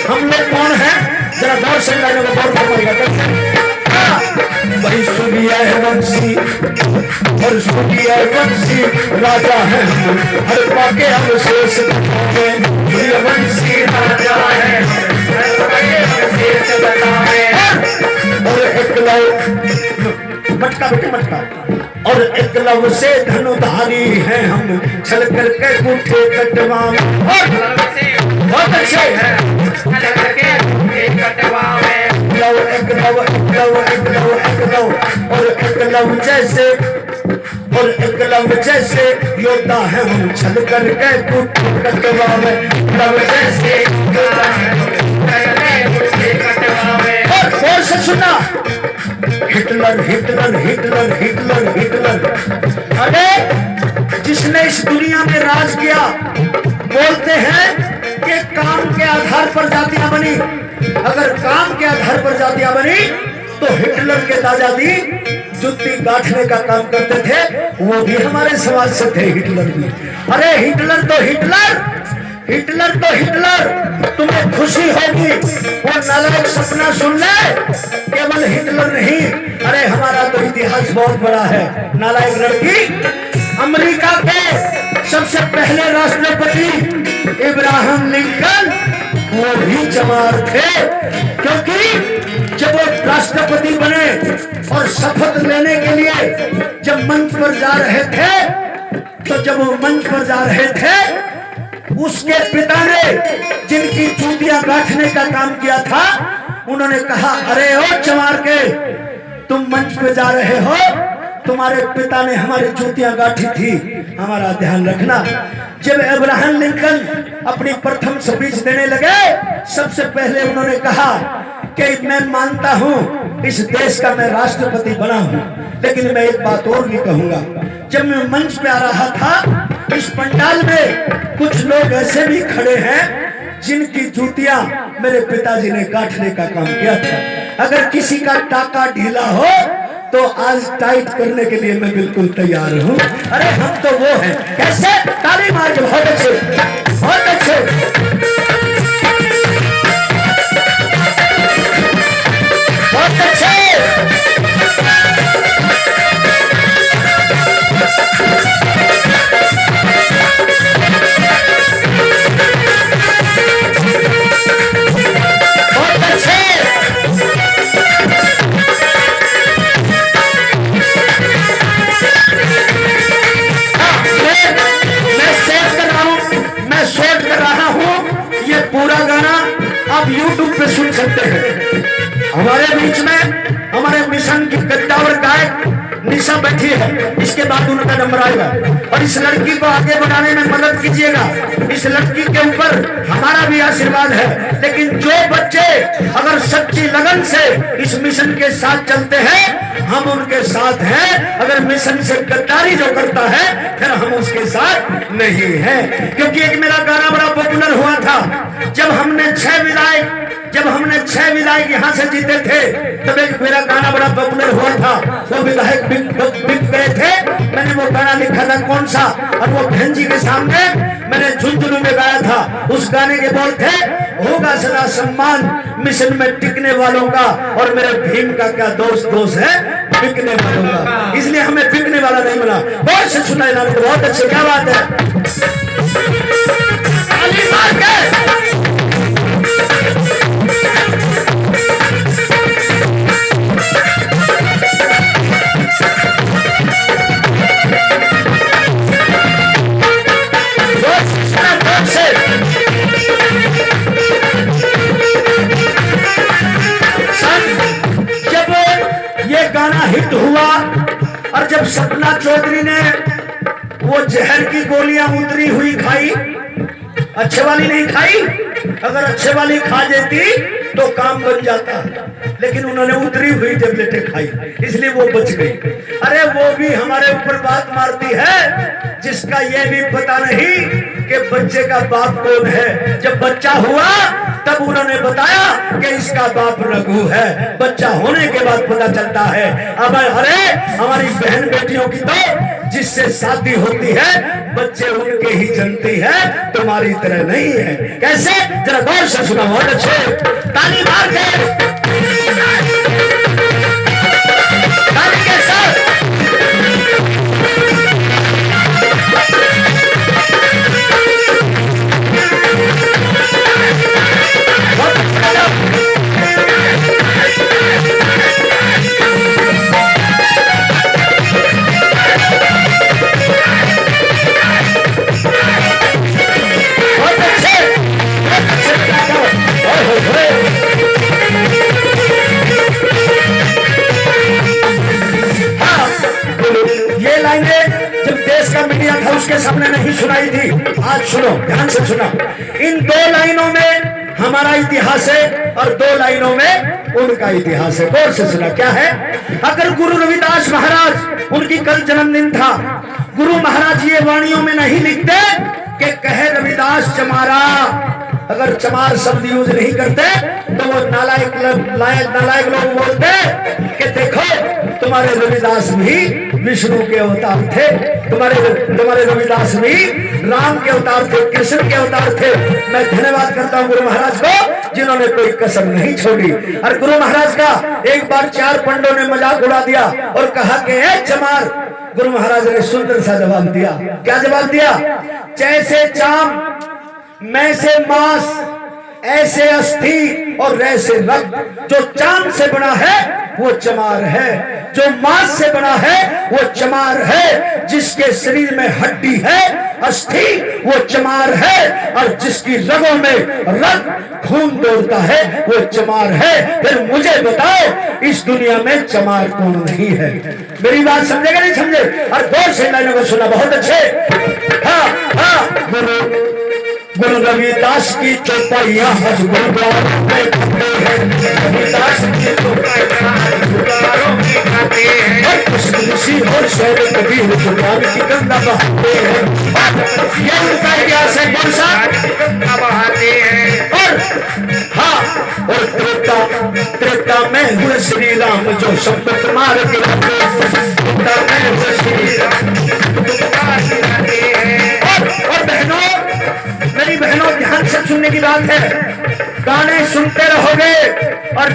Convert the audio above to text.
हम लोग कौन है, जरा गौर से लाने को गौर करना। वही सुनिया है वंशी और सुनिया वंशी राजा है, हर पाके हम शेष वंशी राजा है, और मटका बेटे मटका, और एकलव से धनुधारी है हम, छल करके उठे कटवा बहुत अच्छे हैं, और एकलव जैसे, और एकलव जैसे योद्धा है हम, छल करके कटवा में जैसे और से सुना Hitler Hitler Hitler Hitler Hitler. अरे जिसने इस दुनिया में राज किया, बोलते हैं कि काम के आधार पर जातियां बनी, अगर काम के आधार पर जातियां बनी तो हिटलर के दादाजी जुत्ती गांठने का काम करते थे, वो भी हमारे समाज से थे हिटलर भी। अरे हिटलर तो हिटलर, हिटलर तो हिटलर, तुम्हें खुशी होगी वो नालायक सपना सुन ले, केवल हिटलर नहीं, अरे हमारा तो इतिहास बहुत बड़ा है। नालायक लड़की, अमेरिका के सबसे पहले राष्ट्रपति इब्राहिम लिंकन, वो भी चमार थे, क्योंकि जब वो राष्ट्रपति बने और शपथ लेने के लिए जब मंच पर जा रहे थे, तो जब वो मंच पर जा रहे थे, उसके पिता ने जिनकी जूतियां गांठने का काम किया था, उन्होंने कहा अरे ओ चमार के, तुम मंच पे जा रहे हो, तुम्हारे पिता ने हमारी जूतियां गांठी थी, हमारा ध्यान रखना। जब अब्राहम लिंकन अपनी प्रथम स्पीच देने लगे, सबसे पहले उन्होंने कहा कि मैं मानता हूं इस देश का मैं राष्ट्रपति बना हूं, लेकिन मैं एक बात और भी कहूंगा। जब मैं मंच पे आ रहा था, इस पंडाल में कुछ लोग ऐसे भी खड़े हैं जिनकी जूतियां मेरे पिताजी ने गांठने का काम किया था। अगर किसी का टाका ढीला हो तो आज टाइट करने के लिए मैं बिल्कुल तैयार हूं। अरे हम तो वो हैं, कैसे? ताली मार के, बहुत अच्छे, बहुत अच्छे। बहुत अच्छे। आप YouTube पे सुन सकते हैं। हमारे बीच में हमारे मिशन की कद्दावर गायक निशा बैठी है, इसके बाद उनका नंबर आएगा, और इस लड़की को आगे बढ़ाने में मदद कीजिएगा। इस लड़की के ऊपर हमारा भी आशीर्वाद है, लेकिन जो बच्चे अगर सच्ची लगन से इस मिशन के साथ चलते हैं, हम उनके साथ हैं। अगर मिशन से गद्दारी जो करता है, फिर हम उसके साथ नहीं है। क्योंकि एक मेरा गाना बड़ा पॉपुलर हुआ था, जब हमने 6 विधायक यहाँ से जीते थे, तब एक मेरा गाना बड़ा पॉपुलर हुआ था। वो विधायक बिक गए थे, मैंने वो गाना लिखा था, कौन सा, और वो बहन जी के सामने मैंने झुंझुनू में गाया था। उस गाने के बोल थे, होगा सदा सम्मान मिशन में टिकने वालों का, और मेरे भीम का क्या दोष है बिकने वालों का। इसलिए हमें बिकने वाला नहीं मिला। बहुत से सुनाई, बहुत अच्छे, क्या बात है। गाना हिट हुआ, और जब सपना चौधरी ने वो जहर की गोलियां उतरी हुई खाई, अच्छे वाली नहीं खाई, अगर अच्छे वाली खा देती तो काम बन जाता, लेकिन उन्होंने उतरी हुई टेबलेटें खाई, इसलिए वो बच गई। अरे वो भी हमारे ऊपर बात मारती है, जिसका ये भी पता नहीं कि बच्चे का बाप कौन है। जब बच्चा हुआ तब उन्होंने बताया कि इसका बाप रघु है। बच्चा होने के बाद पता चलता है अब अरे हमारी बहन बेटियों की तो जिससे शादी होती है बच्चे उनके ही जनती है, तुम्हारी तरह नहीं है। कैसे, जरा गौर से सुना। बहुत अच्छे, ताली मार के, ताली के साथ। उसके सामने नहीं सुनाई थी, आज सुनो, ध्यान से सुनो। इन 2 लाइनों में हमारा इतिहास है और 2 लाइनों में उनका इतिहास है। गौर से सुना। क्या है? अगर गुरु रविदास महाराज, उनकी कल जन्मदिन था, गुरु महाराज ये वाणियों में नहीं लिखते कि कहे रविदास चमारा, अगर चमार शब्द यूज नहीं करते तो वो नालायक लोग बोलते कि देखो तुम्हारे रविदास भी विष्णु के अवतार थे, तुम्हारे रविदास भी राम के अवतार थे, कृष्ण के अवतार थे। मैं धन्यवाद करता हूँ गुरु महाराज को जिन्होंने कोई कसर नहीं छोड़ी। और गुरु महाराज का एक बार 4 पंडों ने मजाक उड़ा दिया और कहा कि ए चमार, गुरु महाराज ने सुंदर सा जवाब दिया। क्या जवाब दिया? जैसे चाम, मैं से मांस, ऐसे अस्थि और ऐसे रक्त। जो चांद से बना है वो चमार है, जो मांस से बना है वो चमार है, जिसके शरीर में हड्डी है अस्थि वो चमार है, और जिसकी रगों में रक्त खून दौड़ता है वो चमार है। फिर मुझे बताओ इस दुनिया में चमार कौन नहीं है? मेरी बात समझेगा नहीं समझे? और गौर से लाइनों को सुना। बहुत अच्छे। हाँ, गुरु रविदास की चौपाइयां आज गुरुद्वारों में खाते हैं, रविदास की चौपाइयां गुरुद्वारों में खाते हैं, ऋषि और शैल कबीर गुरुद्वार की गंगा बहाते हैं। ये उनका इतिहास है। कौन सा? गंगा बहाते हैं। और हाँ, और त्रेता में हुए श्री राम जो संपत मार के त्रेता में हुए श्री राम और बहनों, मेरी बहनों ध्यान से सुनने की बात है, गाने सुनते रहोगे और